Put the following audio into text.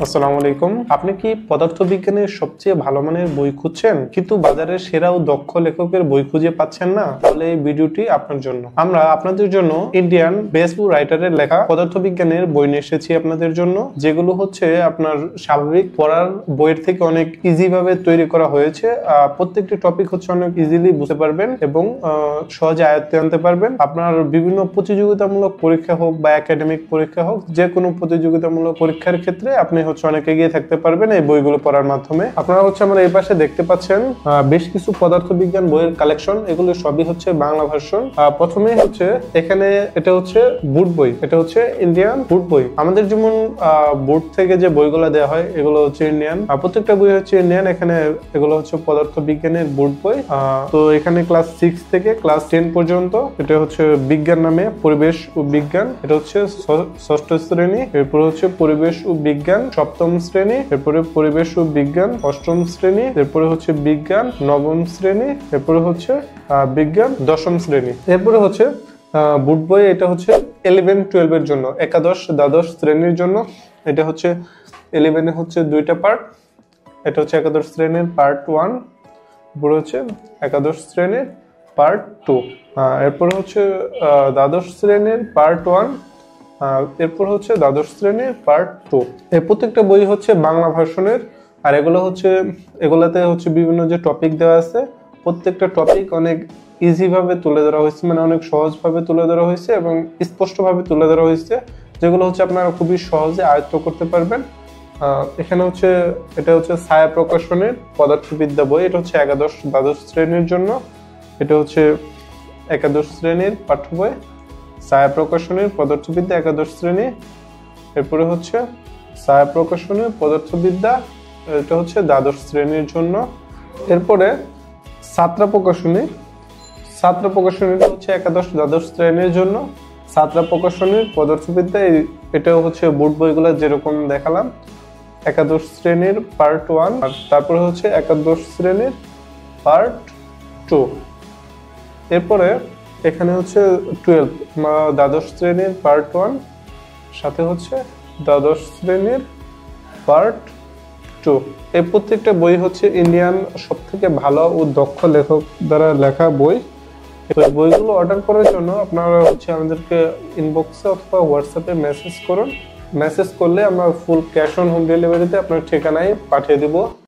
আসসালামু আলাইকুম। আপনি কি পদার্থবিজ্ঞানের সবচেয়ে ভালো মানের বই খুঁজছেন কিন্তু বাজারে সেরা ও দক্ষ লেখকের বই খুঁজে পাচ্ছেন না? তাহলে এই ভিডিওটি আপনার জন্য। আমরা আপনাদের জন্য ইন্ডিয়ান বেস্ট রাইটারের লেখা পদার্থবিজ্ঞানের বই নিয়ে এসেছি আপনাদের জন্য, যেগুলো হচ্ছে আপনার স্বাভাবিক পড়ার বইয়ের থেকে অনেক ইজি ভাবে তৈরি করা হয়েছে। প্রত্যেকটি টপিক হচ্ছে অনেক ইজিলি বুঝতে পারবেন এবং সহজে আয়ত্তে আনতে পারবেন। আপনার বিভিন্ন প্রতিযোগিতামূলক পরীক্ষা হোক বা একাডেমিক পরীক্ষা হোক, যে কোনো প্রতিযোগিতামূলক পরীক্ষার ক্ষেত্রে আপনি হচ্ছে অনেক এগিয়ে থাকতে পারবেন এই বইগুলো পড়ার মাধ্যমে। আপনারা হচ্ছে আমরা এই পাশে দেখতে পাচ্ছেন বেশ কিছু পদার্থবিজ্ঞান বইয়ের কালেকশন। এগুলো সবই হচ্ছে বাংলা ভার্সন। প্রথমে হচ্ছে এখানে এটা হচ্ছে বুট বই, এটা হচ্ছে ইন্ডিয়ান বুট বই। আমাদের যেমন বুট থেকে যে বইগুলো দেওয়া হয় এগুলো হচ্ছে ইন্ডিয়ান, প্রত্যেকটা বই হচ্ছে ইন্ডিয়ান। এখানে এগুলো হচ্ছে পদার্থবিজ্ঞানের বুট বই। তো এখানে ক্লাস 6 থেকে ক্লাস 10 পর্যন্ত এটা হচ্ছে বিজ্ঞান নামে পরিবেশ ও বিজ্ঞান, এটা হচ্ছে ষষ্ঠ শ্রেণী। এরপর হচ্ছে পরিবেশ ও বিজ্ঞান সপ্তম শ্রেণী, এরপরে পরিবেশ ও বিজ্ঞান অষ্টম শ্রেণী, এরপরে হচ্ছে বিজ্ঞান নবম শ্রেণী, এরপরে হচ্ছে বিজ্ঞান দশম শ্রেণী। এরপরে হচ্ছে বুট বই, এটা হচ্ছে 11-12 এর জন্য, একাদশ দ্বাদশ শ্রেণীর জন্য। এটা হচ্ছে 11 এ হচ্ছে দুইটা পার্ট। এটা হচ্ছে একাদশ শ্রেণীর পার্ট 1, এরপরে হচ্ছে একাদশ শ্রেণীর পার্ট 2, এরপর হচ্ছে দ্বাদশ শ্রেণীর পার্ট 1, এরপর হচ্ছে দ্বাদশ শ্রেণীর পার্ট 2। এই প্রত্যেকটা বই হচ্ছে বাংলা ভার্সনের। আর এগুলাতে হচ্ছে বিভিন্ন যে টপিক দেওয়া আছে, প্রত্যেকটা টপিক অনেক ইজি ভাবে তুলে ধরা হয়েছে, মানে অনেক সহজ ভাবে তুলে ধরা হয়েছে এবং স্পষ্ট ভাবে তুলে ধরা হয়েছে, যেগুলো হচ্ছে আপনারা খুবই সহজে আয়ত্ত করতে পারবেন। এখানে হচ্ছে এটা হচ্ছে ছায়া প্রকাশনের পদার্থবিদ্যা বই, এটা হচ্ছে একাদশ দ্বাদশ শ্রেণীর জন্য। এটা হচ্ছে একাদশ শ্রেণীর পাঠ্য বই, ছায়া প্রকাশনের পদার্থবিদ্যা একাদশ শ্রেণী। এরপরে হচ্ছে ছায়া প্রকাশনের পদার্থবিদ্যা, এটা হচ্ছে দ্বাদশ শ্রেণীর জন্য। এরপরে ছাত্রা প্রকাশনী হচ্ছে একাদশ দ্বাদশ শ্রেণীর জন্য। ছাত্রা প্রকাশনীর পদার্থবিদ্যা, এটাও হচ্ছে বোর্ড বইগুলো যেরকম দেখালাম, একাদশ শ্রেণীর পার্ট 1, আর তারপরে হচ্ছে একাদশ শ্রেণীর পার্ট 2। এরপরে এখানে হচ্ছে 12 দ্বাদশ শ্রেণীর পার্ট 1, সাথে হচ্ছে দ্বাদশ শ্রেণীর পার্ট 2। এই প্রত্যেকটা বই হচ্ছে ইন্ডিয়ান সব থেকে ভালো ও দক্ষ লেখক দ্বারা লেখা বই। বইগুলো অর্ডার করার জন্য আপনারা হচ্ছে আমাদেরকে ইনবক্সে অথবা হোয়াটসঅ্যাপে মেসেজ করুন। মেসেজ করলে আমরা ফুল ক্যাশ অন হোম ডেলিভারিতে আপনার ঠিকানায় পাঠিয়ে দিব।